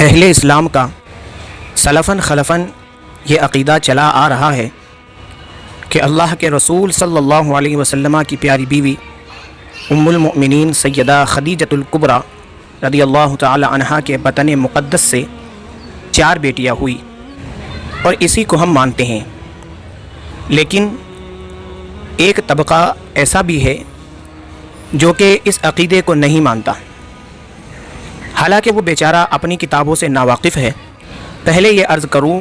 اہل اسلام کا سلفاً خلفاً یہ عقیدہ چلا آ رہا ہے کہ اللہ کے رسول صلی اللہ علیہ وسلم کی پیاری بیوی ام المؤمنین سیدہ خدیجۃ الکبریٰ رضی اللہ تعالی عنہا کے بطن مقدس سے 4 بیٹیاں ہوئی اور اسی کو ہم مانتے ہیں۔ لیکن ایک طبقہ ایسا بھی ہے جو کہ اس عقیدے کو نہیں مانتا، حالانکہ وہ بیچارہ اپنی کتابوں سے ناواقف ہے۔ پہلے یہ عرض کروں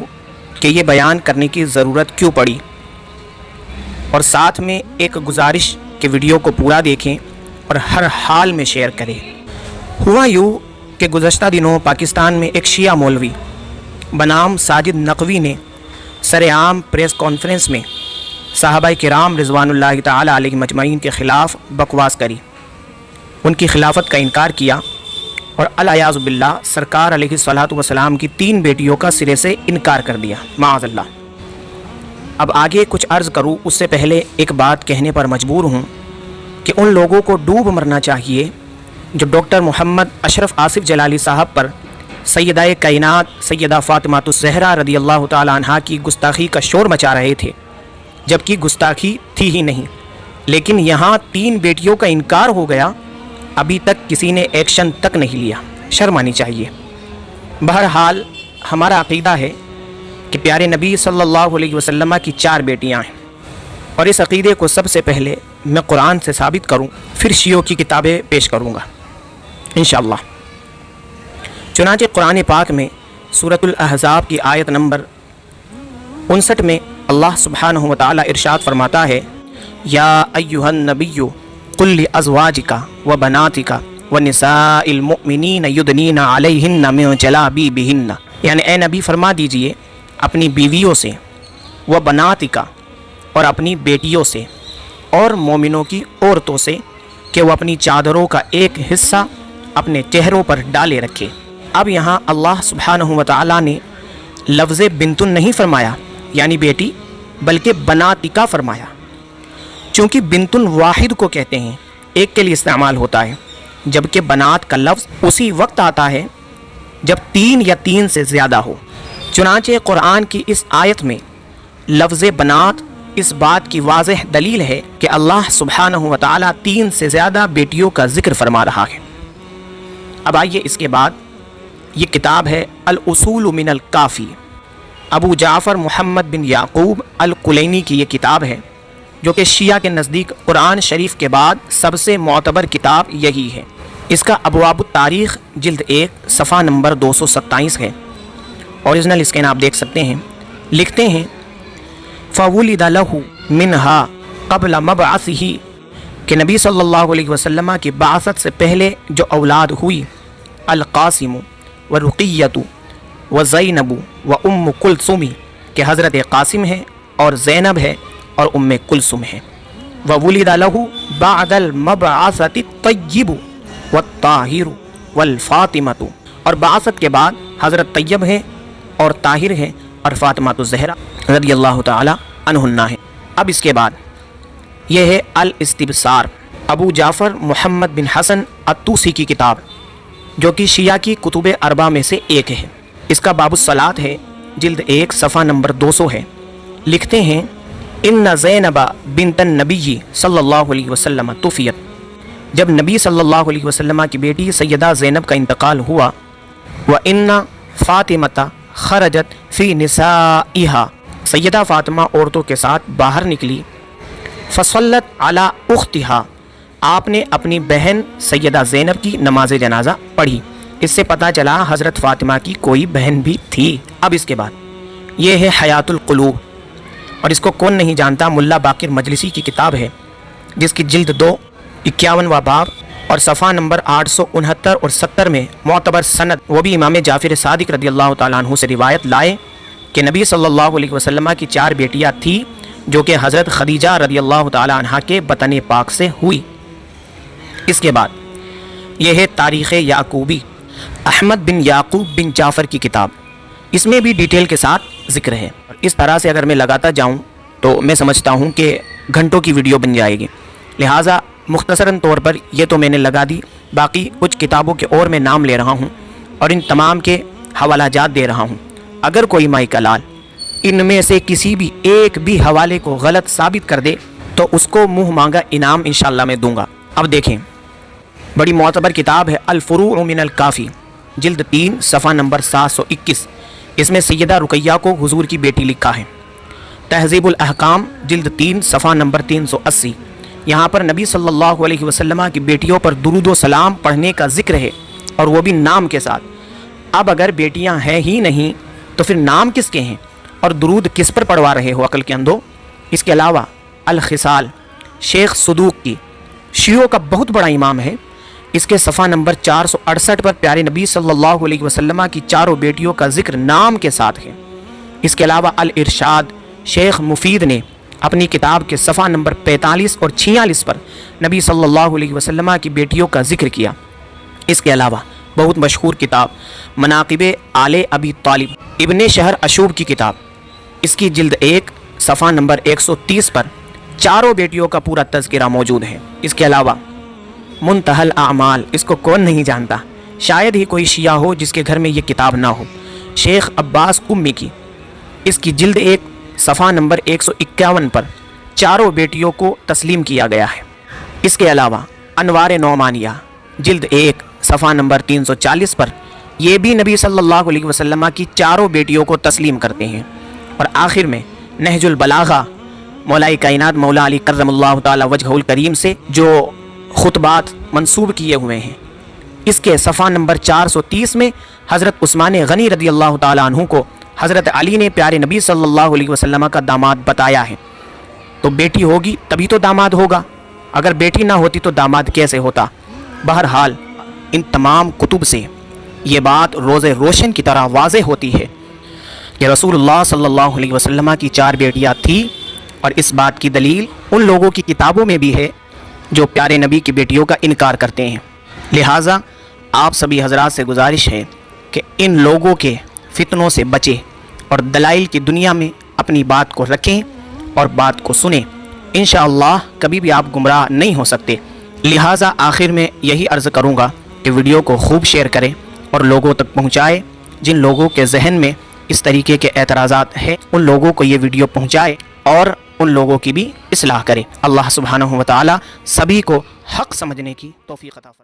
کہ یہ بیان کرنے کی ضرورت کیوں پڑی، اور ساتھ میں ایک گزارش کہ ویڈیو کو پورا دیکھیں اور ہر حال میں شیئر کریں۔ ہوا یوں کہ گزشتہ دنوں پاکستان میں ایک شیعہ مولوی بنام ساجد نقوی نے سرعام پریس کانفرنس میں صحابہ کرام رضوان اللہ تعالی علیہ مجمعین کے خلاف بکواس کری، ان کی خلافت کا انکار کیا اور الیاذ باللہ سرکار علیہ الصلوۃ والسلام کی 3 بیٹیوں کا سرے سے انکار کر دیا، معاذ اللہ۔ اب آگے کچھ عرض کروں اس سے پہلے ایک بات کہنے پر مجبور ہوں کہ ان لوگوں کو ڈوب مرنا چاہیے جو ڈاکٹر محمد اشرف آصف جلالی صاحب پر سیدہ کائنات سیدہ فاطمہ الزہرا رضی اللہ تعالی عنہا کی گستاخی کا شور مچا رہے تھے، جبکہ گستاخی تھی ہی نہیں، لیکن یہاں 3 بیٹیوں کا انکار ہو گیا، ابھی تک کسی نے ایکشن تک نہیں لیا، شرم آنی چاہیے۔ بہرحال ہمارا عقیدہ ہے کہ پیارے نبی صلی اللہ علیہ وسلم کی 4 بیٹیاں ہیں، اور اس عقیدے کو سب سے پہلے میں قرآن سے ثابت کروں، پھر شیعوں کی کتابیں پیش کروں گا انشاءاللہ۔ چنانچہ قرآن پاک میں سورۃ الاحزاب کی آیت نمبر 59 میں اللہ سبحانہ وتعالی ارشاد فرماتا ہے، یا ایھا النبی قل لازواجک وبناتک ونساء المؤمنین یدنین علیہن من جلابیبہن، یعنی اے نبی فرما دیجئے اپنی بیویوں سے، وبناتک اور اپنی بیٹیوں سے، اور مومنوں کی عورتوں سے کہ وہ اپنی چادروں کا ایک حصہ اپنے چہروں پر ڈالے رکھے۔ اب یہاں اللہ سبحانہ وتعالی نے لفظ بنتن نہیں فرمایا یعنی بیٹی، بلکہ بناتکا فرمایا، چونکہ بنتن واحد کو کہتے ہیں، ایک کے لیے استعمال ہوتا ہے، جبکہ بنات کا لفظ اسی وقت آتا ہے جب 3 یا 3 سے زیادہ ہو۔ چنانچہ قرآن کی اس آیت میں لفظ بنات اس بات کی واضح دلیل ہے کہ اللہ سبحانہ وتعالی 3 سے زیادہ بیٹیوں کا ذکر فرما رہا ہے۔ اب آئیے اس کے بعد، یہ کتاب ہے الاصول من الکافی، ابو جعفر محمد بن یعقوب الکلینی کی یہ کتاب ہے، جو کہ شیعہ کے نزدیک قرآن شریف کے بعد سب سے معتبر کتاب یہی ہے۔ اس کا ابواب التاریخ جلد 1 صفحہ نمبر 227 ہے، اوریجنل اسکین آپ دیکھ سکتے ہیں۔ لکھتے ہیں، فَوُلِدَ لَهُ مِنْهَا قَبْلَ مَبْعَثِهِ کہ نبی صلی اللہ علیہ وسلم کی بعثت سے پہلے جو اولاد ہوئی، القاسم ورقیۃ وزینب وام کلثوم کہ حضرت قاسم ہے اور زینب ہے اور ام کلثوم ہے۔ وولد له بعد المبعثۃ الطیب والطاہر والفاطمۃ، اور بعثت کے بعد حضرت طیب ہے اور طاہر ہے اور فاطمہ الزہرا رضی اللہ تعالی عنہن ہے۔ اب اس کے بعد یہ ہے الاستبصار، ابو جعفر محمد بن حسن الطوسی کی کتاب، جو کہ شیعہ کی کتب 4 میں سے ایک ہے۔ اس کا باب الصلاۃ ہے، جلد 1 صفحہ نمبر 200 ہے۔ لکھتے ہیں، ان زینب بنت النبی صلی اللہ علیہ وسلم توفیت، جب نبی صلی اللہ علیہ وسلم کی بیٹی سیدہ زینب کا انتقال ہوا، وَإِنَّ فاطمۃ خرجت فی نسائها، سیدہ فاطمہ عورتوں کے ساتھ باہر نکلی، فصلت علی اختہا، آپ نے اپنی بہن سیدہ زینب کی نماز جنازہ پڑھی۔ اس سے پتہ چلا حضرت فاطمہ کی کوئی بہن بھی تھی۔ اب اس کے بعد یہ ہے حیات القلوب، اور اس کو کون نہیں جانتا، ملا باقر مجلسی کی کتاب ہے، جس کی جلد 2 51واں باب اور صفحہ نمبر 869 اور 70 میں معتبر سند، وہ بھی امام جعفر صادق رضی اللہ تعالیٰ عنہ سے روایت لائے کہ نبی صلی اللہ علیہ وسلم کی 4 بیٹیاں تھیں، جو کہ حضرت خدیجہ رضی اللہ تعالیٰ عنہ کے بطن پاک سے ہوئی۔ اس کے بعد یہ ہے تاریخ یعقوبی، احمد بن یعقوب بن جعفر کی کتاب، اس میں بھی ڈیٹیل کے ساتھ ذکر ہے۔ اس طرح سے اگر میں لگاتا جاؤں تو میں سمجھتا ہوں کہ گھنٹوں کی ویڈیو بن جائے گی، لہٰذا مختصراً طور پر یہ تو میں نے لگا دی، باقی کچھ کتابوں کے اور میں نام لے رہا ہوں، اور ان تمام کے حوالہ جات دے رہا ہوں، اگر کوئی مائی کا لال ان میں سے کسی بھی ایک بھی حوالے کو غلط ثابت کر دے تو اس کو منہ مانگا انعام انشاءاللہ میں دوں گا۔ اب دیکھیں، بڑی معتبر کتاب ہے الفروع من الکافی، جلد 3 صفحہ نمبر 721، اس میں سیدہ رقیہ کو حضور کی بیٹی لکھا ہے۔ تہذیب الاحکام جلد 3 صفحہ نمبر 380، یہاں پر نبی صلی اللہ علیہ وسلم کی بیٹیوں پر درود و سلام پڑھنے کا ذکر ہے، اور وہ بھی نام کے ساتھ۔ اب اگر بیٹیاں ہیں ہی نہیں تو پھر نام کس کے ہیں اور درود کس پر پڑھوا رہے ہو عقل کے اندھو؟ اس کے علاوہ الخصال شیخ صدوق کی، شیعوں کا بہت بڑا امام ہے، اس کے صفحہ نمبر 468 پر پیارے نبی صلی اللہ علیہ وسلم کی چاروں بیٹیوں کا ذکر نام کے ساتھ ہے۔ اس کے علاوہ الارشاد شیخ مفید نے اپنی کتاب کے صفحہ نمبر 45 اور 46 پر نبی صلی اللہ علیہ وسلم کی بیٹیوں کا ذکر کیا۔ اس کے علاوہ بہت مشہور کتاب مناقب آل ابی طالب ابن شہر اشوب کی کتاب، اس کی جلد 1 صفحہ نمبر 130 پر چاروں بیٹیوں کا پورا تذکرہ موجود ہے۔ اس کے علاوہ منتہی الاعمال، اس کو کون نہیں جانتا، شاید ہی کوئی شیعہ ہو جس کے گھر میں یہ کتاب نہ ہو، شیخ عباس قمی کی، اس کی جلد 1 صفحہ نمبر 151 پر چاروں بیٹیوں کو تسلیم کیا گیا ہے۔ اس کے علاوہ انوار نعمانیہ جلد 1 صفحہ نمبر 340 پر یہ بھی نبی صلی اللہ علیہ وسلم کی چاروں بیٹیوں کو تسلیم کرتے ہیں۔ اور آخر میں نہج البلاغہ مولا کائنات مولا علی کرم اللہ تعالی وجہہ الکریم سے جو خطبات منسوب کیے ہوئے ہیں، اس کے صفحہ نمبر 430 میں حضرت عثمان غنی رضی اللہ تعالی عنہ کو حضرت علی نے پیارے نبی صلی اللہ علیہ وسلم کا داماد بتایا ہے۔ تو بیٹی ہوگی تبھی تو داماد ہوگا، اگر بیٹی نہ ہوتی تو داماد کیسے ہوتا؟ بہرحال ان تمام کتب سے یہ بات روز روشن کی طرح واضح ہوتی ہے کہ رسول اللہ صلی اللہ علیہ وسلم کی 4 بیٹیاں تھیں، اور اس بات کی دلیل ان لوگوں کی کتابوں میں بھی ہے جو پیارے نبی کی بیٹیوں کا انکار کرتے ہیں۔ لہٰذا آپ سبھی حضرات سے گزارش ہے کہ ان لوگوں کے فتنوں سے بچیں اور دلائل کی دنیا میں اپنی بات کو رکھیں اور بات کو سنیں، انشاءاللہ کبھی بھی آپ گمراہ نہیں ہو سکتے۔ لہٰذا آخر میں یہی عرض کروں گا کہ ویڈیو کو خوب شیئر کریں اور لوگوں تک پہنچائے، جن لوگوں کے ذہن میں اس طریقے کے اعتراضات ہیں ان لوگوں کو یہ ویڈیو پہنچائے اور ان لوگوں کی بھی اصلاح کرے۔ اللہ سبحانہ و تعالی سبھی کو حق سمجھنے کی توفیق عطا فرمائے۔